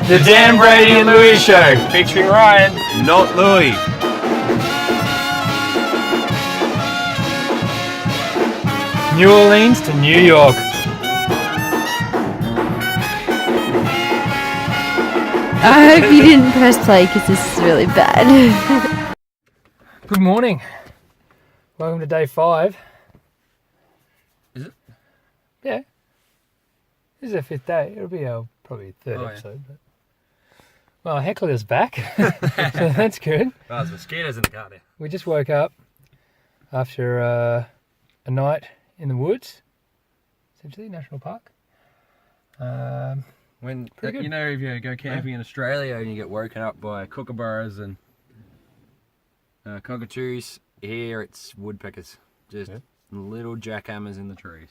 The Dan Brady and Lewey Show, featuring Ryan, not Louis. New Orleans to New York. I hope you didn't press play because this is really bad. Good morning. Welcome to day 5. Is it? Yeah. This is our 5th day. It'll be our probably 3rd yeah. episode. But... Well, Heckler's back, so that's good. Oh, there's mosquitoes in the car there. We just woke up after a night in the woods, essentially, National Park. When Pretty good. you know, if you go camping in Australia and you get woken up by kookaburras and cockatoos, here it's woodpeckers, just little jackhammers in the trees.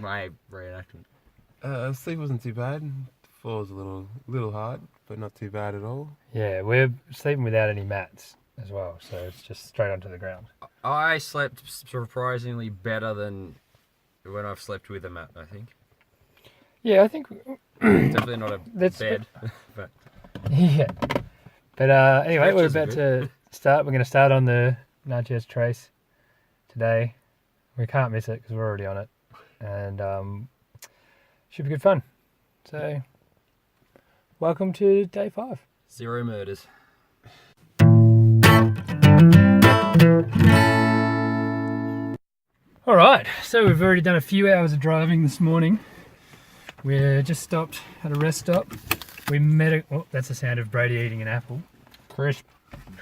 My reenactment. Sleep wasn't too bad. The floor was a little hard, but not too bad at all. Yeah, we're sleeping without any mats as well, so it's just straight onto the ground. I slept surprisingly better than when I've slept with a mat, I think. Yeah, I think... Definitely not a bed, but... Yeah. But anyway, we're about to start. We're going to start on the Natchez Trace today. We can't miss it because we're already on it. And should be good fun. So, welcome to day 5. 0 murders. All right, so we've already done a few hours of driving this morning. We're just stopped at a rest stop. We met a... Oh, that's the sound of Brady eating an apple. Crisp.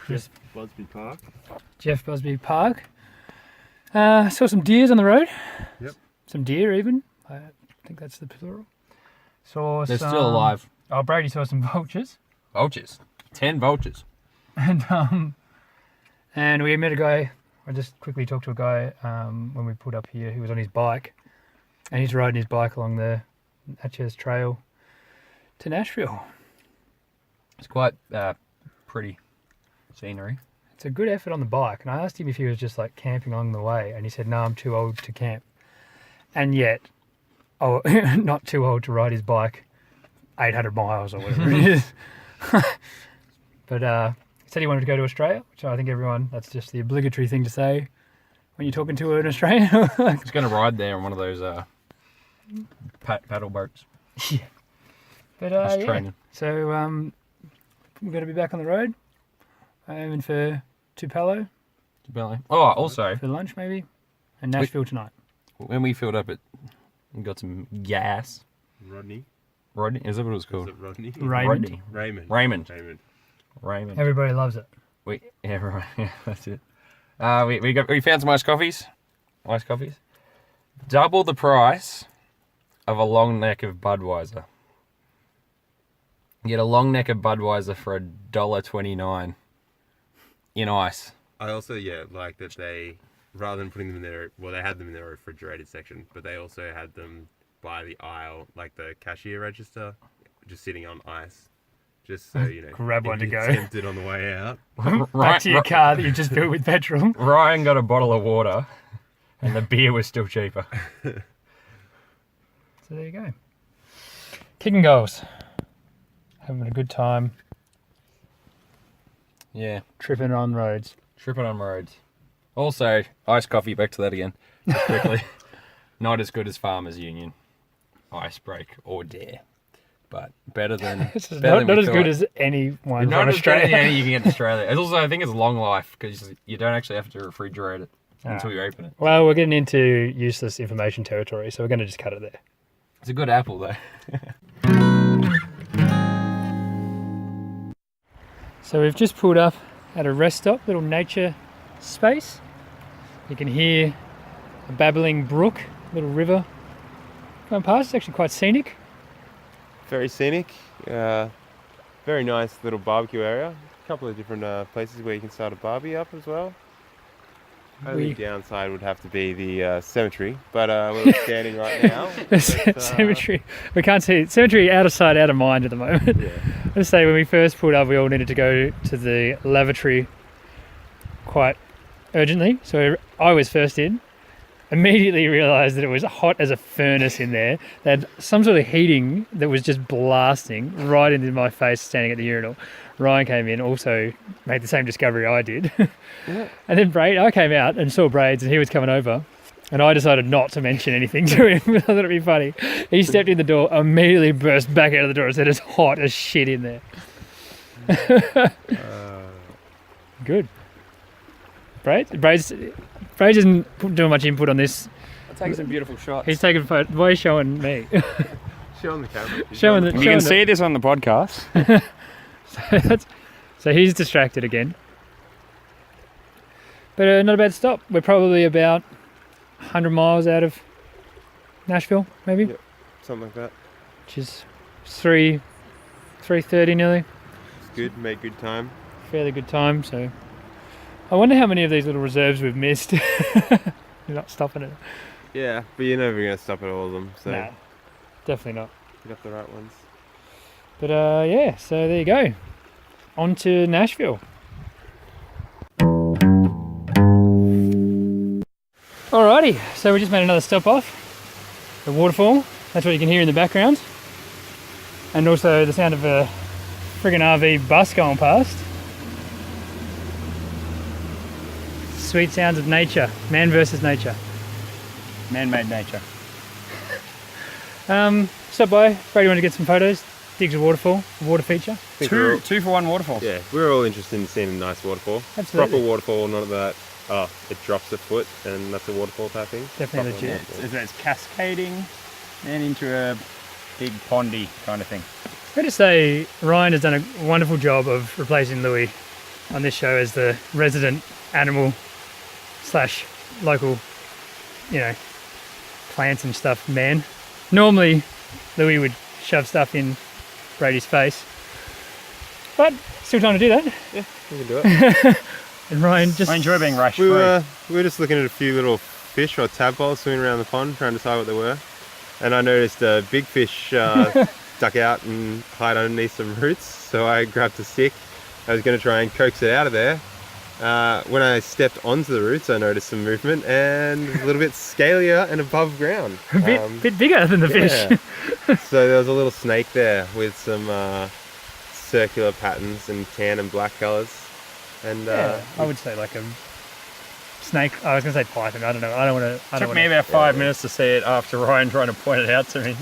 Busby Park. Jeff Busby Park. Saw some deers on the road. Yep. Some deer even. I think that's the plural. They're still alive. Oh, Brady saw some vultures. Vultures. 10 vultures. And we met a guy. I just quickly talked to a guy when we pulled up here who was on his bike. And he's riding his bike along the Natchez Trail to Nashville. It's quite pretty scenery. It's a good effort on the bike. And I asked him if he was just like camping along the way. And he said, no, I'm too old to camp. And yet, not too old to ride his bike 800 miles or whatever it is. But he said he wanted to go to Australia, which I think that's just the obligatory thing to say when you're talking to an Australian. He's going to ride there on one of those paddle boats. Yeah. But training. So we're going to be back on the road. Aiming for Tupelo. Oh, also For lunch maybe. And Nashville tonight. when we filled up, we got some gas. Rodney, is that what it was called? is it Rodney? Raymond. Raymond. Everybody loves it. Yeah, that's it. We found some iced coffees. Double the price of a long neck of Budweiser. You get a long neck of Budweiser for $1.29 in ice. I also like that they, rather than putting them in their, they had them in their refrigerated section, but they also had them by the aisle, like the cashier register, just sitting on ice. Just so, grab one to go. Tempted on the way out. Back to your car that you just filled with petrol. Ryan got a bottle of water, and the beer was still cheaper. So there you go. Kicking goals. Having a good time. Yeah. Tripping on roads. Also, iced coffee, back to that again, just quickly. Not as good as Farmers Union, Ice Break, or Dare. But better than... not as good as anyone from Australia. Not as good as any you can get in Australia. It's also, I think it's long life, because you don't actually have to refrigerate it until you open it. Well, we're getting into useless information territory, so we're going to just cut it there. It's a good apple, though. So we've just pulled up at a rest stop, little nature space. You can hear a babbling brook, little river going past. It's actually quite scenic. Very scenic. Very nice little barbecue area. A couple of different places where you can start a barbie up as well. Only downside would have to be the cemetery, but we're standing right now. Cemetery. We can't see it. Cemetery out of sight, out of mind at the moment. Yeah. Let's say when we first pulled up, we all needed to go to the lavatory quite urgently. So I was first in, immediately realised that it was hot as a furnace in there. They had some sort of heating that was just blasting right into my face standing at the urinal. Ryan came in, also made the same discovery I did. Yeah. And then I came out and saw Braids and he was coming over. And I decided not to mention anything to him. I thought it'd be funny. He stepped in the door, immediately burst back out of the door and said it's hot as shit in there. Good. Braids isn't doing much input on this. I'm taking some beautiful shots. He's taking photos. Why are you showing me? Showing the camera. Showing the, You can see this on the podcast. So he's distracted again. But not a bad stop. We're probably about 100 miles out of Nashville, maybe? Yep, something like that. Which is 3:30 nearly. It's good, made good time. Fairly good time, so... I wonder how many of these little reserves we've missed. You're not stopping it. Yeah, but you're never going to stop at all of them, so No, definitely not. you got the right ones. But yeah, so there you go. On to Nashville. Alrighty, so we just made another stop off. The waterfall, that's what you can hear in the background. And also the sound of a friggin' RV bus going past. Sweet sounds of nature, man versus nature. Man-made nature. Stop by, Brady wanted to get some photos. Digs a waterfall, a water feature. Think we're all- Two for one waterfall. Yeah, we're all interested in seeing a nice waterfall. Absolutely. Proper waterfall, not that, it drops a foot and that's a waterfall type thing. Definitely Proper legit. waterfall. It's cascading and into a big pondy kind of thing. Fair to say, Ryan has done a wonderful job of replacing Lewey on this show as the resident animal / local, plants and stuff man. Normally, Lewey would shove stuff in Brady's face, but still trying to do that. We can do it. And Ryan just... I enjoy being rash we free. were just looking at a few little fish or tadpoles swimming around the pond, trying to decide what they were. And I noticed a big fish duck out and hide underneath some roots. So I grabbed a stick. I was going to try and coax it out of there. When I stepped onto the roots, I noticed some movement and a little bit scalier and above ground. a bit bigger than the fish. Yeah. So there was a little snake there with some circular patterns and tan and black colours. And Yeah, I would say like a snake. I was going to say python. I don't know. I don't want to... Took me about 5 minutes to see it after Ryan trying to point it out to me.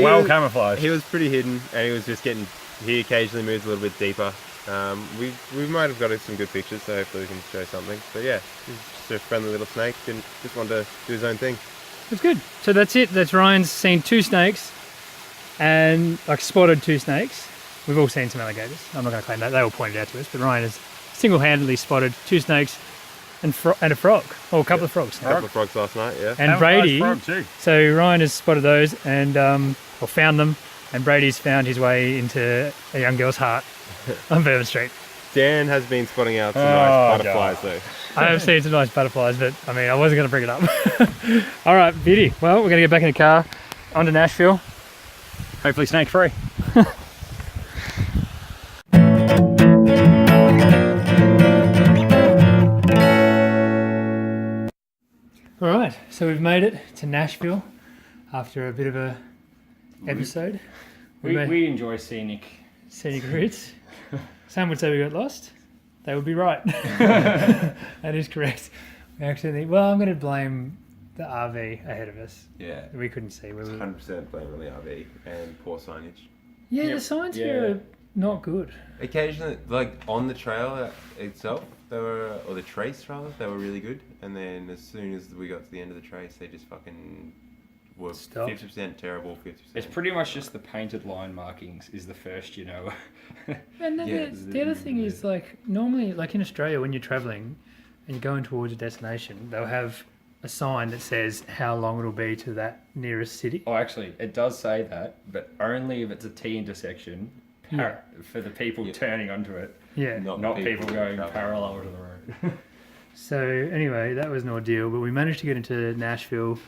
Well camouflaged. He was pretty hidden, and he was just getting. He occasionally moves a little bit deeper. We might have got some good pictures, so hopefully we can show something. But yeah, he's just a friendly little snake, and just wanted to do his own thing. It's good. So that's it. That's Ryan's seen 2 snakes and spotted 2 snakes. We've all seen some alligators. I'm not going to claim that. They all pointed out to us. But Ryan has single-handedly spotted 2 snakes and a frog. Or a couple of frogs. A couple of frogs last night, yeah. And Brady... Frog too. So Ryan has spotted those and or found them. And Brady's found his way into a young girl's heart on Bourbon Street. Dan has been spotting out some nice butterflies though. I have seen some nice butterflies, but I mean, I wasn't going to bring it up. All right, beauty. Well, we're going to get back in the car, on to Nashville. Hopefully snake free. All right, so we've made it to Nashville after a bit of a episode. We enjoy scenic routes. Some would say we got lost. They would be right. That is correct. We actually, I'm going to blame the RV ahead of us. Yeah. We couldn't see. 100% blame on the RV and poor signage. Yeah, Yep. the signs here are not good. Occasionally, like on the trail itself, or the trace rather, they were really good. And then as soon as we got to the end of the trace, they just fucking were Stop. 50% terrible, 50%. It's pretty much just the painted line markings is the first you know. And then Yeah. the other thing is, normally, in Australia, when you're travelling and you're going towards a destination, they'll have a sign that says how long it'll be to that nearest city. Oh, actually, it does say that, but only if it's a T intersection for the people turning onto it, Yeah. not people going traveling. parallel to the road. So anyway, that was an ordeal, but we managed to get into Nashville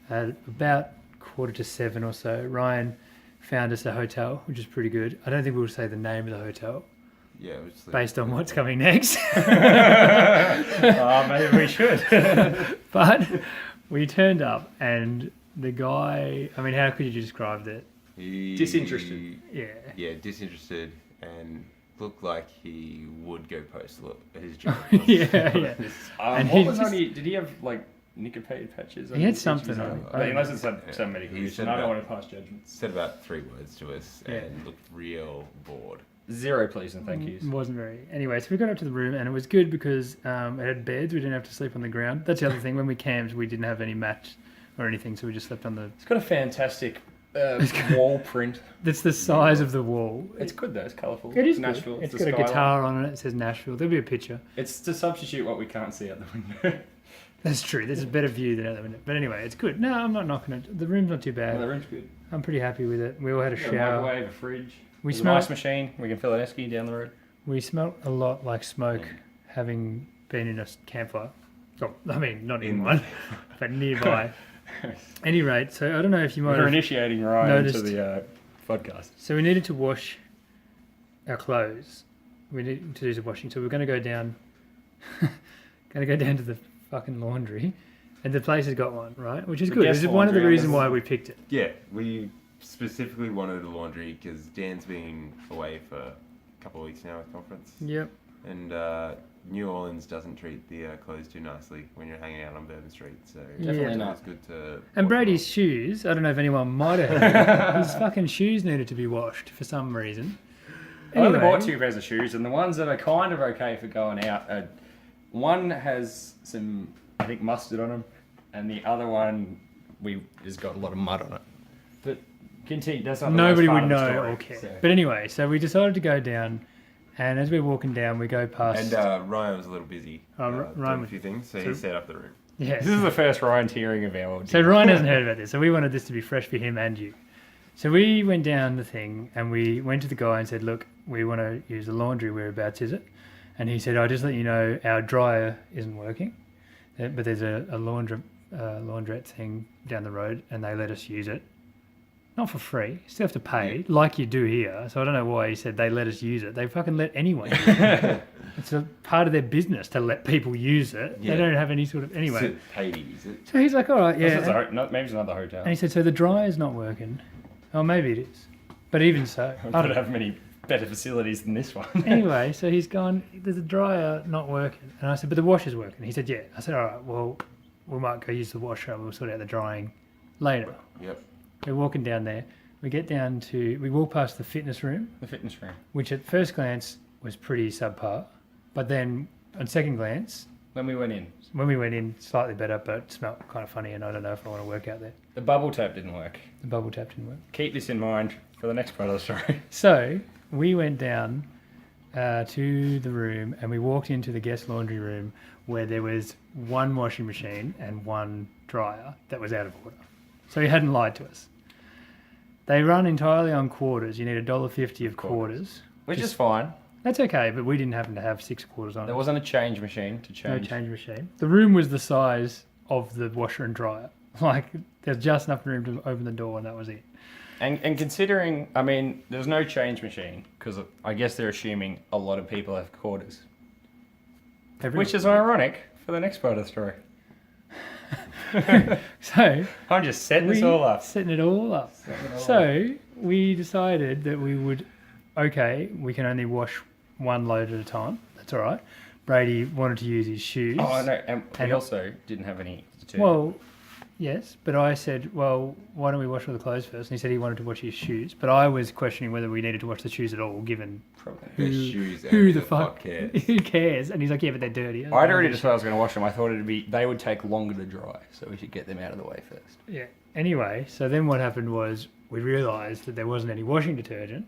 at about 6:45 or so. Ryan found us a hotel, which is pretty good. I don't think we'll say the name of the hotel Yeah, it was based on what's coming next. Maybe we should. But we turned up and the guy, I mean, how could you describe it? Disinterested. Yeah. Yeah, disinterested and looked like he would go postal at his job. Yeah. And What he was just- on? Did he have like nicotine patches? He had something on it. Unless it's some medical He condition. said I don't about- want to pass judgment. Said about 3 words to us Yeah. and looked real bored. 0 please and thank yous. Wasn't very. Anyway, so we got up to the room and it was good because it had beds. We didn't have to sleep on the ground. That's the other thing. When we camped, we didn't have any mat or anything, so we just slept on the. It's got a fantastic wall print. That's the size of the wall. It's good though. It's colourful. It is Nashville. good. It's the got a skyline. guitar on it. It says Nashville. There'll be a picture. It's to substitute what we can't see out the window. That's true. There's a better view than out the window. But anyway, it's good. No, I'm not knocking it. The room's not too Well, the bad. room's good. I'm pretty happy with it. We all had a Got a shower. microwave, a fridge. We There's smelled. an ice machine. We can fill an esky down the road. We smelt a lot like smoke, having been in a campfire. Oh, I mean, not in one, but nearby. Any rate, so I don't know if you might We're have. initiating Ryan noticed- into the podcast. So we needed to wash our clothes. We needed to do some washing. So we're going to go down. To the fucking laundry, and the place has got one, right? Which is The good. guest This is one of the laundry, reasons this why is- we picked it. Yeah, we specifically wanted a laundry because Dan's been away for a couple of weeks now at conference. Yep. And New Orleans doesn't treat the clothes too nicely when you're hanging out on Bourbon Street. So Definitely it's not. always good to. And wash Brady's them shoes, I don't know if anyone might have heard, his fucking shoes needed to be washed for some reason. I only Anyway, bought 2 pairs of shoes, and the ones that are kind of okay for going out, one has some, I think, mustard on them, and the other one has got a lot of mud on it. But continue. That's not the nobody most would part of the know story, or care. so. But anyway, so we decided to go down, and as we're walking down, we go past. And Ryan was a little busy Oh, doing Ryan a was- few things, so so- he set up the room. yeah. This is the first Ryan's hearing of our. So Ryan hasn't heard about this, so we wanted this to be fresh for him and you. So we went down the thing and we went to the guy and said, look, we want to use the laundry, whereabouts is it? And he said, I'll just let you know our dryer isn't working, but there's a laundrette thing down the road and they let us use it. Not for free, you still have to pay, like you do here. So I don't know why he said they let us use it. They fucking let anyone use it. It's a part of their business to let people use it. Yeah. They don't have any sort of... Anyway. To pay to use it. So he's like, all right, yeah. Maybe it's another hotel. And he said, so the dryer's not working. Oh, maybe it is. But even so. We I don't don't know. have many better facilities than this one. Anyway, so he's gone, there's a dryer not working. And I said, but the washer's working. He said, yeah. I said, all right, well, we might go use the washer and we'll sort out the drying later. Yep. We're walking down there. We walk past the fitness room, The fitness room. which at first glance was pretty subpar. But then on second glance, When we went in, when we went in, slightly better, but it smelled kind of funny and I don't know if I want to work out there. the bubble tap didn't work. The bubble tap didn't work. Keep this in mind for the next part of the story. So we went down to the room and we walked into the guest laundry room where there was one washing machine and one dryer that was out of order. So he hadn't lied to us. They run entirely on quarters. You need $1.50 of quarters. Which is fine. That's okay, but we didn't happen to have 6 quarters on There it. wasn't a change machine to No change. change machine. The room was the size of the washer and dryer. Like, there's just enough room to open the door and that was it. And considering, I mean, there's no change machine because I guess they're assuming a lot of people have quarters, which is ironic for the next part of the story. So I'm just setting this all up. setting it all up. So we decided that we would, we can only wash one load at a time. That's all right. Brady wanted to use his shoes. Oh, I know. And we And- also didn't have any detergent. Well, yes, but I said, well, why don't we wash all the clothes first? And he said he wanted to wash his shoes, but I was questioning whether we needed to wash the shoes at all, given Probably. Their shoes. who and the fuck cares? who cares? And he's like, yeah, but they're dirty. I'd already decided I was going to wash them. I thought they would take longer to dry, so we should get them out of the way first. Yeah. Anyway, so then what happened was we realised that there wasn't any washing detergent.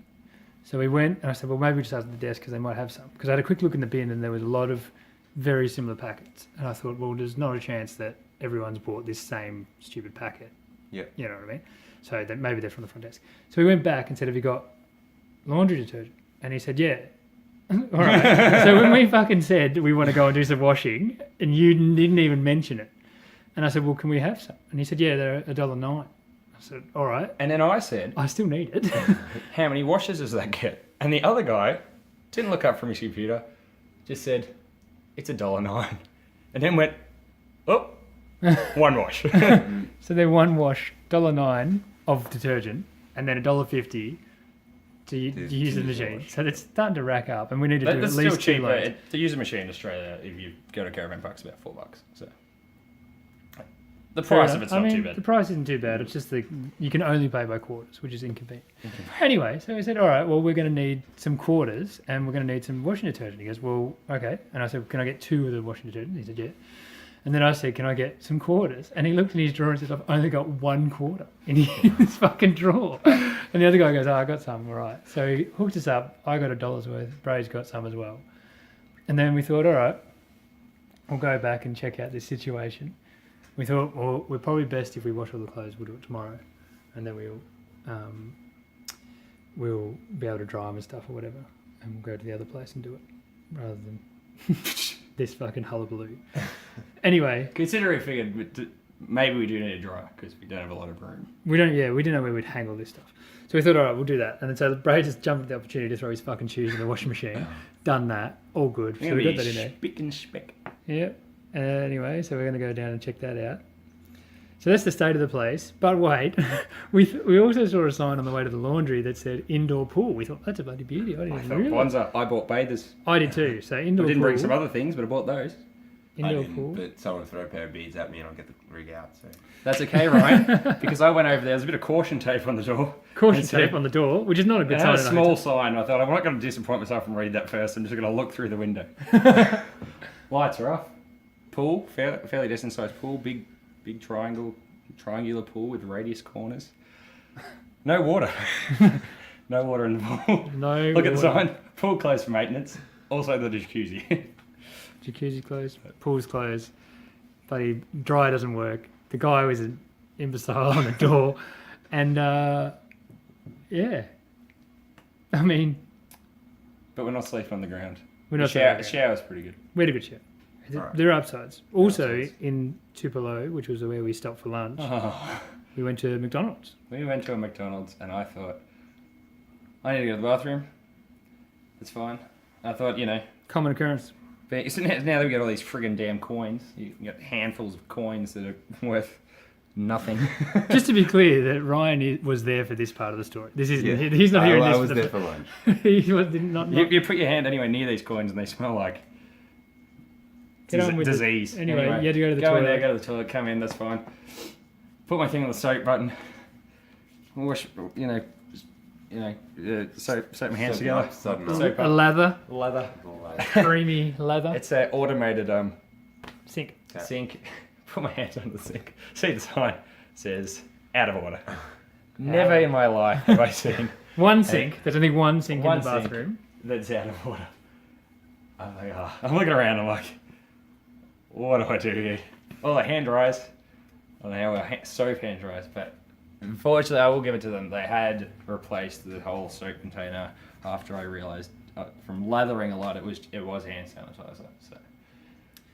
So we went and I said, well, maybe we just ask at the desk because they might have some. Because I had a quick look in the bin and there was a lot of very similar packets. And I thought, well, there's not a chance that everyone's bought this same stupid packet. Yeah. You know what I mean? So that maybe they're from the front desk. So we went back and said, have you got laundry detergent? And he said, yeah. All right. So when we fucking said we want to go and do some washing and you didn't even mention it. And I said, well, can we have some? And he said, yeah, they're $1.09. I said, all right. And then I said, I still need it. how many washes does that get? And the other guy didn't look up from his computer, just said, it's $1.09. And then went, oh, One wash. So they're one wash, $1.09 of detergent, and then $1.50 to use the machine. So it's starting to rack up, and we need to do That's at least still 2 cheaper. loads. To use a machine in Australia, if you go to caravan parks, about $4. So the Fair price enough. of it's not too bad. The price isn't too bad. It's just you can only pay by quarters, which is inconvenient. Anyway, so we said, all right, well, we're going to need some quarters and we're going to need some washing detergent. He goes, well, okay. And I said, can I get 2 of the washing detergent? He said, yeah. And then I said, can I get some quarters? And he looked in his drawer and said, I've only got 1 quarter in his fucking drawer. And the other guy goes, oh, I got some, all right. So he hooked us up. I got $1 worth. Brady's got some as well. And then we thought, all right, we'll go back and check out this situation. We thought, well, we're probably best if we wash all the clothes. We'll do it tomorrow, and then we'll be able to dry them and stuff or whatever, and we'll go to the other place and do it rather than this fucking hullabaloo. Anyway, Consider we figured maybe we do need a dryer because we don't have a lot of room. we didn't know where we'd hang all this stuff. So we thought, all right, we'll do that. And then so Brady just jumped at the opportunity to throw his fucking shoes in the washing machine. Done that, all good. So we got that in there. Spick and speck. Yep. Anyway, so we're going to go down and check that out. So that's the state of the place. But wait, we also saw a sign on the way to the laundry that said indoor pool. We thought, that's a bloody beauty. I didn't even realise. I bought bathers. I did too. So indoor I didn't pool. bring some other things, but I bought those. Indoor I didn't, pool. but someone will throw a pair of beads at me and I'll get the rig out. So That's okay, Ryan, because I went over there. There's a bit of caution tape on the door. Caution And so- tape on the door, which is not a good It sign. had a in a small hotel. sign. I thought, I'm not going to disappoint myself and read that first. I'm just going to look through the window. Lights are off. Pool, fairly decent sized pool. Big triangular pool with radius corners. No water. No water in the pool. No. Look at the water. sign. Pool closed for maintenance. Also the jacuzzi. Jacuzzi closed. Pool's closed. Bloody dryer doesn't work. The guy was an imbecile on the door. And, yeah. I mean, But we're not sleeping on the ground. we're The not shower's pretty good. We had a good show. Alright. There are upsides. Also, upsides. in Tupelo, which was where we stopped for lunch, Oh. we went to McDonald's. We went to a McDonald's and I thought, I need to go to the bathroom. It's fine. I thought, Common occurrence. but so now that we got all these friggin' damn coins, you got handfuls of coins that are worth nothing. Just to be clear, that Ryan was there for this part of the story. This isn't. Yeah. He's not hearing I this. was for there the, for lunch. he was not. You put your hand anywhere near these coins and they smell like Get on with it. disease. Anyway, you had to go to the go in toilet. there, go to the toilet, come in, that's fine. Put my thing on the soap button. Wash, soap my hands together. Sudden Soap A up. lather, Leather. creamy lather. It's an automated Sink. sink. Put my hands on the sink. See the sign. It says out of order. Never in my life have I seen One sink. There's only one sink One in the sink. bathroom. that's out of order. I'm like, I'm looking around. I'm like, what do I do here? Oh, the hand dryers. Oh, they have soap hand dryers, but unfortunately, I will give it to them. They had replaced the whole soap container after I realised from lathering a lot, it was hand sanitizer. So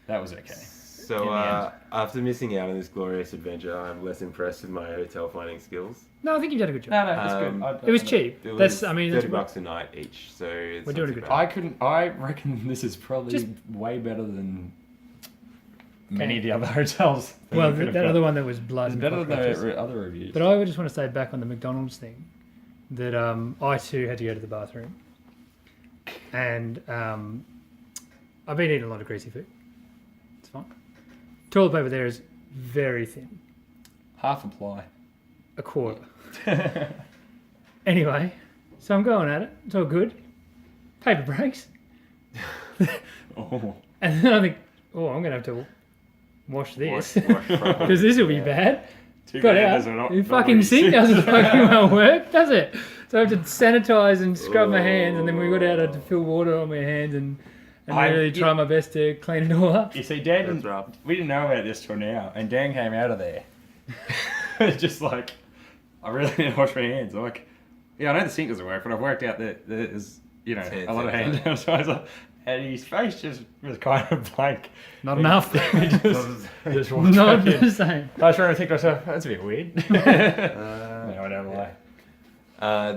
that was okay. So In the end. after missing out on this glorious adventure, I'm less impressed with my hotel finding skills. No, I think you've done a good job. No, that's good. It was cheap. It That's. was I mean, $30 that's a night each, so it's We're not doing a too good bad. I reckon this is probably Just- way better than many of the other hotels. well, we could have that got. other one that was blood. It's and better than cockroaches. the other reviews. But I just want to say back on the McDonald's thing that I too had to go to the bathroom, and I've been eating a lot of greasy food. It's fine. Toilet paper there is very thin, half a ply. a quarter. Anyway, so I'm going at it. It's all good. Paper breaks, Oh, and then I think, oh, I'm gonna have to wash this Wash properly. because this will be bad. too Got bad out. those are not- The not fucking really sink sick. doesn't fucking well work, does it? So I have to sanitize and scrub my hands, and then we got out, I had to fill water on my hands and really try my best to clean it all up. You see, Dan, That's rough. we didn't know about this till now, and Dan came out of there. It's just like, I really need to wash my hands. I'm like, yeah, I know the sink doesn't work, but I've worked out that there's, a lot of hand sanitizer. And his face just was kind of blank. Not enough. Just walked Not back in. the same. I was trying to think to myself, that's a bit weird. No, I don't lie.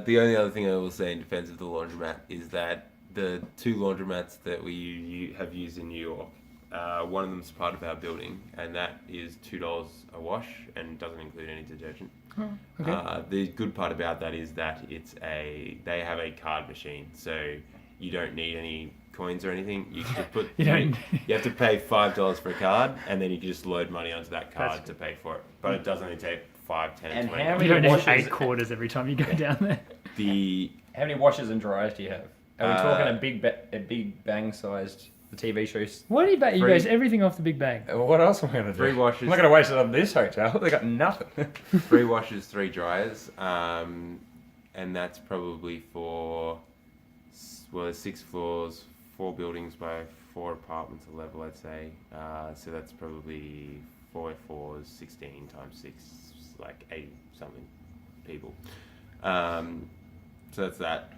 The only other thing I will say in defense of the laundromat is that the 2 laundromats that we have used in New York one of them's part of our building, and that is $2 a wash and doesn't include any detergent. Oh, okay. The good part about that is that they have a card machine, so you don't need any coins or anything. You can put You don't- you have to pay $5 for a card, and then you can just load money onto that card That's to pay for it. But it does only take 5, 10, And 20. how You many don't need washes- 8 quarters every time you go down there. The How many washers and dryers do you have? Are we talking Uh, a big bang sized the TV shows? Why do you you Three- base everything off the Big Bang? What else am I going to do? 3 washes. I'm not going to waste it on this hotel. They got nothing. 3 washes, 3 dryers, and that's probably for there's 6 floors, 4 buildings by 4 apartments a level, I'd say. So that's probably 4 4s, 16 times 6, like 80 something people. So that's that.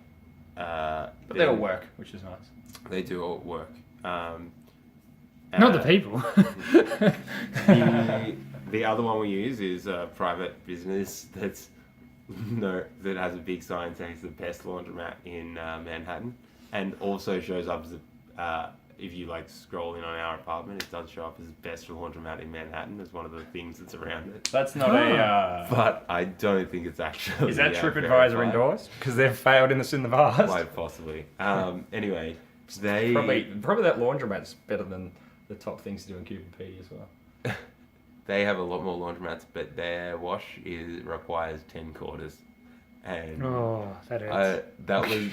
But they all work, which is nice. They do all work. Not the people. The other one we use is a private business that has a big sign saying it's the best laundromat in Manhattan, and also shows up as if you like scroll in on our apartment, it does show up as best laundromat in Manhattan as one of the things that's around it. That's not a. But I don't think it's actually. Is that TripAdvisor verified. endorsed? Because they've failed in the past. Quite possibly. Anyway, they Probably that laundromat's better than the top things to do in QPP as well. They have a lot more laundromats, but their wash requires 10 quarters, and Oh, that hurts. that was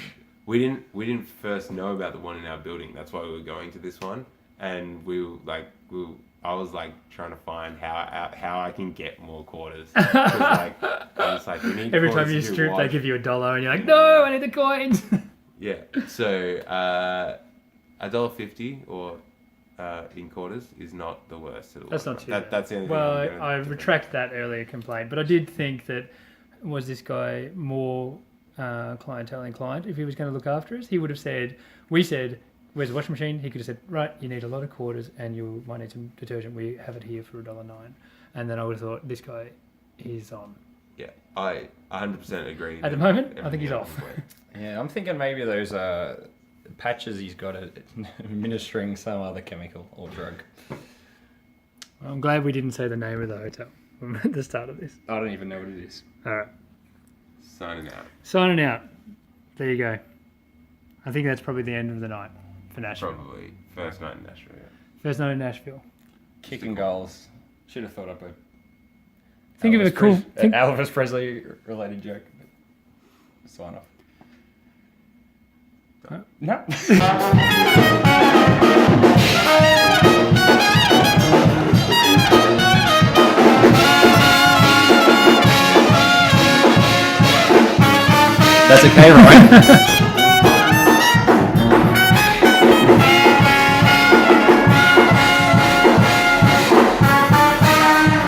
we didn't first know about the one in our building. That's why we were going to this one, and I was like trying to find how I can get more quarters. 'Cause, I was like, we need Every time quarters you to do strip, they wash. give you $1, and you're like, no, I need the coins. Yeah, so $1.50 or in quarters is not the worst. That's not too bad. That's the only Well, thing I'm gonna I defend. retract that earlier complaint, but I did think that was this guy more clientele inclined? If he was going to look after us, he would have said, we said, where's the washing machine? He could have said, right, you need a lot of quarters and you might need some detergent. We have it here for $1.09. And then I would have thought, this guy, he's on. Yeah, I 100% agree. At the with moment, I think he's everything off. else. Yeah, I'm thinking maybe those patches he's got administering some other chemical or drug. Well, I'm glad we didn't say the name of the hotel at the start of this. I don't even know what it is. All right. Signing out. Signing out. There you go. I think that's probably the end of the night for Nashville. Probably first night in Nashville. Yeah. First night in Nashville. Kicking goals. Should have thought up a. Think of a cool. Elvis Presley related joke. Sign off. Huh? No. That's okay, right?